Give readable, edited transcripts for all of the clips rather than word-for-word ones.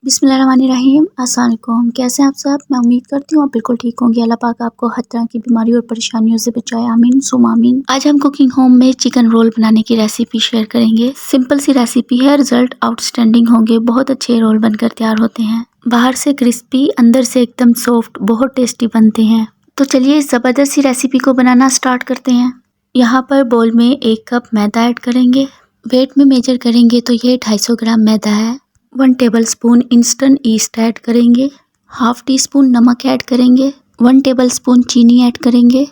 बिस्मिल्लाहिर्रहमानिर्रहीम। अस्सलाम वालेकुम। कैसे हैं आप सब? मैं उम्मीद करती हूँ आप बिल्कुल ठीक होंगे। अल्लाह पाक आपको हर तरह की बीमारी और परेशानियों से बचाए, आमीन सुम आमीन। आज हम कुकिंग होम में चिकन रोल बनाने की रेसिपी शेयर करेंगे। सिंपल सी रेसिपी है, रिजल्ट आउटस्टैंडिंग होंगे। बहुत अच्छे रोल बनकर तैयार होते हैं, बाहर से क्रिस्पी, अंदर से एकदम सॉफ्ट, बहुत टेस्टी बनते हैं। तो चलिए इस जबरदस्त सी रेसिपी को बनाना स्टार्ट करते हैं। यहाँ पर बोल में 1 कप मैदा ऐड करेंगे। वेट में मेजर करेंगे तो ये 250 ग्राम मैदा है। 1 टेबलस्पून इंस्टेंट ईस्ट ऐड करेंगे। हाफ टी स्पून नमक ऐड करेंगे। 1 टेबलस्पून चीनी ऐड करेंगे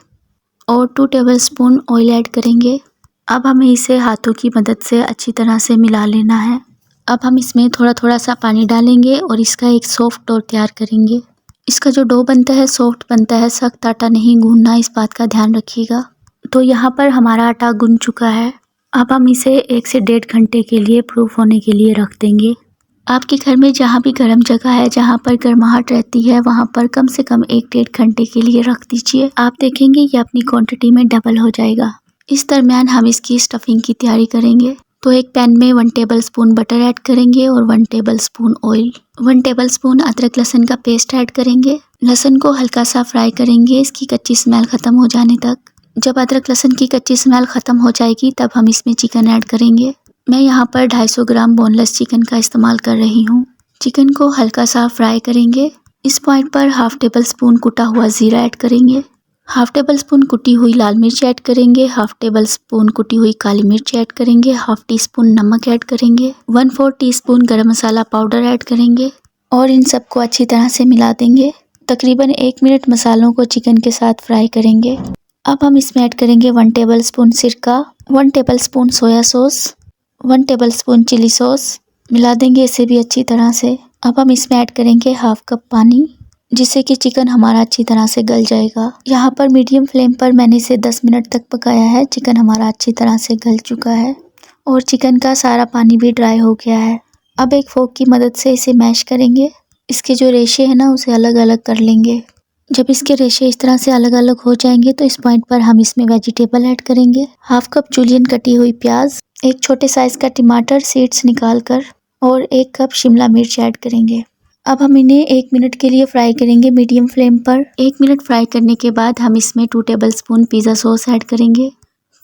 और 2 टेबलस्पून ऑयल ऐड करेंगे। अब हमें इसे हाथों की मदद से अच्छी तरह से मिला लेना है। अब हम इसमें थोड़ा थोड़ा सा पानी डालेंगे और इसका एक सॉफ्ट डो तैयार करेंगे। इसका जो डो बनता है सॉफ्ट बनता है, सख्त आटा नहीं गूंदना, इस बात का ध्यान रखिएगा। तो यहाँ पर हमारा आटा गूंद चुका है। अब हम इसे 1 से 1.5 घंटे के लिए प्रूफ होने के लिए रख देंगे। आपके घर में जहाँ भी गर्म जगह है, जहाँ पर गर्माहट रहती है, वहाँ पर कम से कम 1-1.5 घंटे के लिए रख दीजिए। आप देखेंगे ये अपनी क्वांटिटी में डबल हो जाएगा। इस दरमियान हम इसकी स्टफिंग की तैयारी करेंगे। तो एक पैन में 1 टेबलस्पून बटर ऐड करेंगे और 1 टेबलस्पून ऑयल। 1 टेबलस्पून अदरक लहसुन का पेस्ट ऐड करेंगे। लहसुन को हल्का सा फ्राई करेंगे, इसकी कच्ची स्मेल खत्म हो जाने तक। जब अदरक लहसुन की कच्ची स्मेल खत्म हो जाएगी तब हम इसमें चिकन ऐड करेंगे। मैं यहाँ पर 250 ग्राम बोनलेस चिकन का इस्तेमाल कर रही हूँ। चिकन को हल्का सा फ्राई करेंगे। इस पॉइंट पर हाफ टेबलस्पून कुटा हुआ जीरा ऐड करेंगे। हाफ टेबलस्पून कुटी हुई लाल मिर्च ऐड करेंगे। हाफ टेबलस्पून कुटी हुई काली मिर्च ऐड करेंगे। हाफ टी स्पून नमक ऐड करेंगे। 1/4 टीस्पून गरम मसाला पाउडर ऐड करेंगे और इन सबको अच्छी तरह से मिला देंगे। तकरीबन 1 मिनट मसालों को चिकन के साथ फ्राई करेंगे। अब हम इसमें ऐड करेंगे 1 टेबलस्पून सिरका, 1 tablespoon soya sauce, 1 tablespoon chilli sauce. मिला देंगे इसे भी अच्छी तरह से। अब हम इसमें ऐड करेंगे हाफ कप पानी, जिससे कि चिकन हमारा अच्छी तरह से गल जाएगा। यहाँ पर मीडियम फ्लेम पर मैंने इसे 10 मिनट तक पकाया है। चिकन हमारा अच्छी तरह से गल चुका है और चिकन का सारा पानी भी ड्राई हो गया है। अब एक फोक की मदद से इसे मैश करेंगे। इसके जो रेशे हैं ना, उसे अलग अलग कर लेंगे। जब इसके रेशे इस तरह से अलग अलग हो जाएंगे तो इस पॉइंट पर हम इसमें वेजिटेबल ऐड करेंगे। हाफ कप जूलियन कटी हुई प्याज, एक छोटे साइज का टमाटर सीड्स निकालकर और 1 कप शिमला मिर्च ऐड करेंगे। अब हम इन्हें 1 मिनट के लिए फ्राई करेंगे मीडियम फ्लेम पर। 1 मिनट फ्राई करने के बाद हम इसमें 2 टेबलस्पून पिज़्ज़ा सॉस ऐड करेंगे।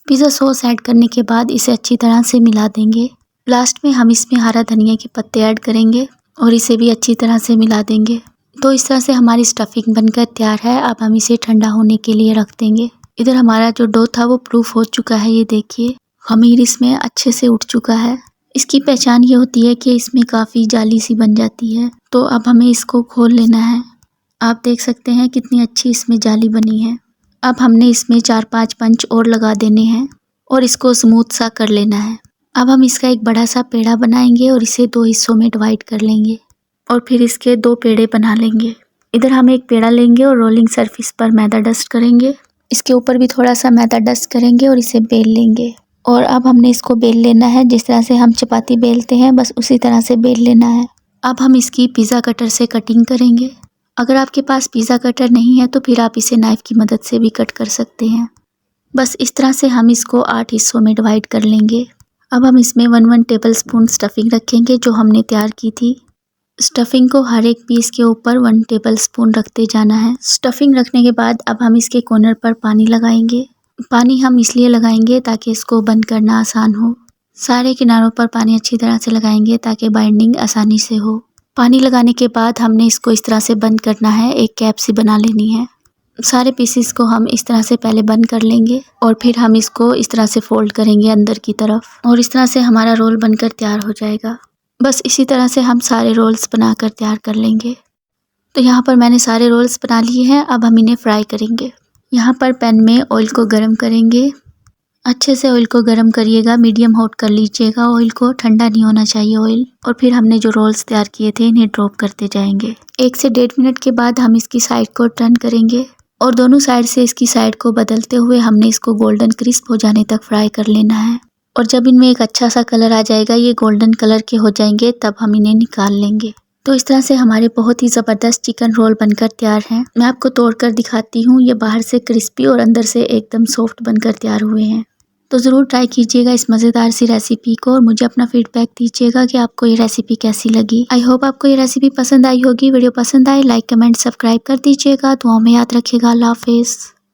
पिज़्ज़ा सॉस ऐड करने के बाद इसे अच्छी तरह से मिला देंगे। लास्ट में हम इसमें हरा धनिया के पत्ते ऐड करेंगे और इसे भी अच्छी तरह से मिला देंगे। तो इस तरह से हमारी स्टफिंग बनकर तैयार है। अब हम इसे ठंडा होने के लिए रख देंगे। इधर हमारा जो डो था वो प्रूफ हो चुका है, ये देखिए खमीर इसमें अच्छे से उठ चुका है। इसकी पहचान ये होती है कि इसमें काफ़ी जाली सी बन जाती है। तो अब हमें इसको खोल लेना है। आप देख सकते हैं कितनी अच्छी इसमें जाली बनी है। अब हमने इसमें 4-5 पंच और लगा देने हैं और इसको स्मूथ सा कर लेना है। अब हम इसका एक बड़ा सा पेड़ा बनाएंगे और इसे 2 हिस्सों में डिवाइड कर लेंगे और फिर इसके 2 पेड़े बना लेंगे। इधर हम एक पेड़ा लेंगे और रोलिंग सरफेस पर मैदा डस्ट करेंगे। इसके ऊपर भी थोड़ा सा मैदा डस्ट करेंगे और इसे बेल लेंगे। और अब हमने इसको बेल लेना है, जिस तरह से हम चपाती बेलते हैं बस उसी तरह से बेल लेना है। अब हम इसकी पिज़्ज़ा कटर से कटिंग करेंगे। अगर आपके पास पिज़्ज़ा कटर नहीं है तो फिर आप इसे नाइफ़ की मदद से भी कट कर सकते हैं। बस इस तरह से हम इसको 8 हिस्सों में डिवाइड कर लेंगे। अब हम इसमें 1 टेबलस्पून स्टफिंग रखेंगे जो हमने तैयार की थी। स्टफिंग को हर एक पीस के ऊपर 1 टेबलस्पून रखते जाना है। स्टफिंग रखने के बाद अब हम इसके कॉर्नर पर पानी लगाएंगे। पानी हम इसलिए लगाएंगे ताकि इसको बंद करना आसान हो। सारे किनारों पर पानी अच्छी तरह से लगाएंगे ताकि बाइंडिंग आसानी से हो। पानी लगाने के बाद हमने इसको इस तरह से बंद करना है, एक कैप सी बना लेनी है। सारे पीसेस को हम इस तरह से पहले बंद कर लेंगे और फिर हम इसको इस तरह से फोल्ड करेंगे अंदर की तरफ और इस तरह से हमारा रोल बनकर तैयार हो जाएगा। बस इसी तरह से हम सारे रोल्स बनाकर तैयार कर लेंगे। तो यहाँ पर मैंने सारे रोल्स बना लिए हैं। अब हम इन्हें फ्राई करेंगे। यहाँ पर पैन में ऑयल को गरम करेंगे। अच्छे से ऑयल को गरम करिएगा, मीडियम हॉट कर लीजिएगा ऑयल को, ठंडा नहीं होना चाहिए ऑयल। और फिर हमने जो रोल्स तैयार किए थे इन्हें ड्रॉप करते जाएंगे। 1 से 1.5 मिनट के बाद हम इसकी साइड को टर्न करेंगे और दोनों साइड से इसकी साइड को बदलते हुए हमने इसको गोल्डन क्रिस्प हो जाने तक फ्राई कर लेना है। और जब इनमें एक अच्छा सा कलर आ जाएगा, ये गोल्डन कलर के हो जाएंगे, तब हम इन्हें निकाल लेंगे। तो इस तरह से हमारे बहुत ही ज़बरदस्त चिकन रोल बनकर तैयार हैं। मैं आपको तोड़कर दिखाती हूँ। ये बाहर से क्रिस्पी और अंदर से एकदम सॉफ्ट बनकर तैयार हुए हैं। तो ज़रूर ट्राई कीजिएगा इस मज़ेदार सी रेसिपी को और मुझे अपना फीडबैक दीजिएगा कि आपको ये रेसिपी कैसी लगी। आई होप आपको ये रेसिपी पसंद आई होगी। वीडियो पसंद आए लाइक कमेंट सब्सक्राइब कर दीजिएगा। दुआओं में याद रखिएगा। अल्लाह हाफिज़।